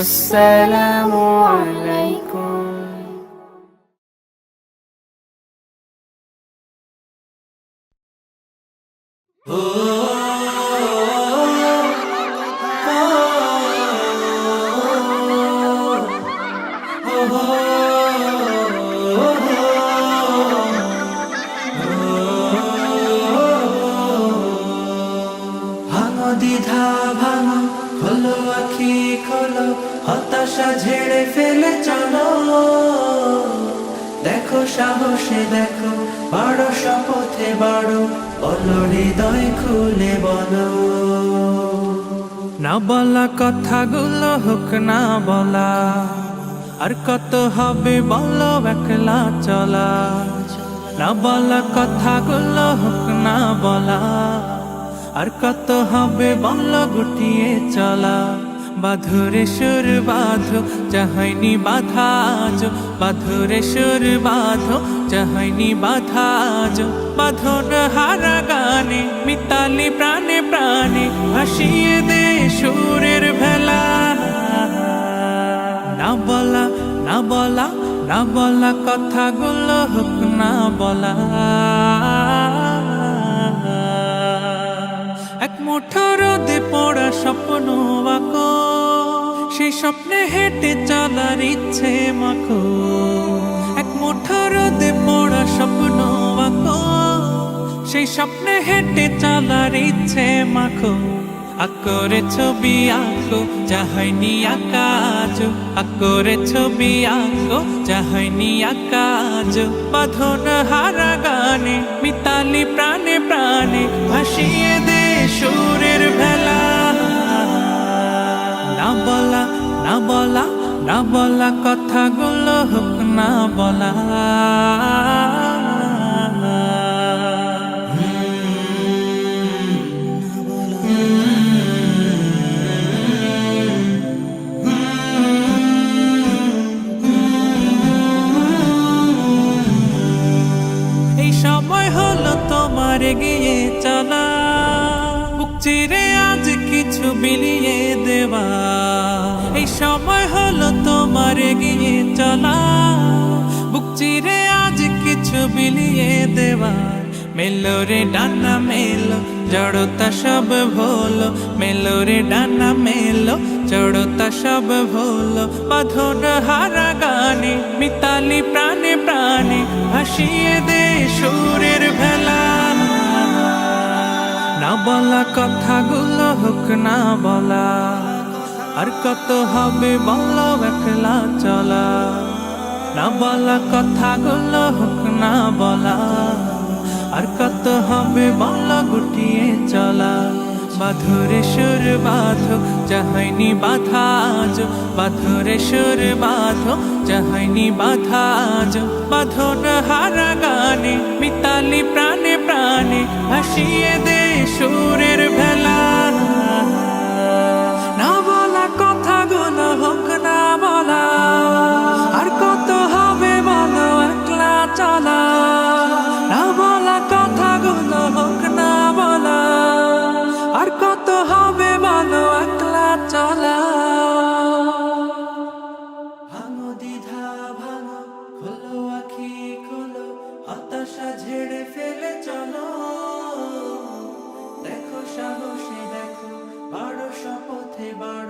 আসসালামু আলাইকুম। ভাঙো দ্বিধা ভাঙো, খোলো আখি খোলো, হতাশা ঝেড়ে ফেলে চলো। দেখো সাহসে দেখো, বাড়ো শপথে বাড়ো, বলো হৃদয় খুলে বলো। না বলা কথাগুলো হোক না বলা, আর কত হবে বলো একলা চলা। না বলা কথাগুলো হোক না বলা, আর কত হবে বলো গুটিয়ে চলা। বাঁধরে সুর বাঁধো, চাহাইনি বাধা আজ, বাঁধরে সুর বাঁধো, চাহাইনি বাধা আজ। বাঁধন হারা গানে মিতালি প্রাণে প্রাণে, ভাসিয়ে দে সুরের ভেলা। না বলা না বলা না বলা কথাগুলো হোক না বলা। এক মুঠো রোদে পড়া স্বপ্ন আঁকো, সেই স্বপ্নে হেঁটে চলার ইচ্ছে মাখো। এক মুঠো রোদে পড়া স্বপ্ন আঁকো, সেই স্বপ্নে হেঁটে চলার ইচ্ছে মাখো। আকরে ছবি আঁকো, চাহাইনি আকাজ, আকরে ছবি আঁকো, চাহাইনি আকাজ। বাঁধন হারা গানে মিতালি প্রাণে প্রাণে, ভাসিয়ে দে সুরের ভেলা। না বলা না বলা না বলা কথাগুলো হোক না বলা। এই সময় হলো তোমার এগিয়ে চলা, বুক চিরে আজ কিছু বিলিয়ে দেওয়া। এই সময় হলো তোমার এগিয়ে চলা, বুক চিরে আজ কিছু বিলিয়ে দেওয়া। মেলো রে ডানা মেলো, জড়তা সব ভোলো, মেলো রে ডানা মেলো, জড়তা সব ভোলো। বাঁধন হারা গানে মিতালি প্রাণে প্রাণে, ভাসিয়ে দে সুরের ভেলা। না বলা কথাগুলো হোক না বলা, আর কত হবে বলো একলা চলা। না বলা কথাগুলো হোক না বলা, আর কত হবে বলো গুটিয়ে চলা। বাঁধরে সুর বাঁধো, চাহাইনি বাধা আজ, বাঁধরে সুর বাঁধো, চাহাইনি বাধা আজ। বাঁধন হারা গানে মিতালি প্রাণে প্রাণে, ভাসিয়ে দে সুরের ভেলা। না বলা কথাগুলো হোক না বলা, আর কত হবে বলো একলা চলা। না বলা কথাগুলো হোক না বলা, আর কত হবে বলো একলা চলা। ভাঙো দ্বিধা ভাঙো, খোলো আখি খোলো, হতাশা ঝেড়ে ফেলে চলো। দেখো সাহসে দেখো, বাড়ো শপথে বাড়ো।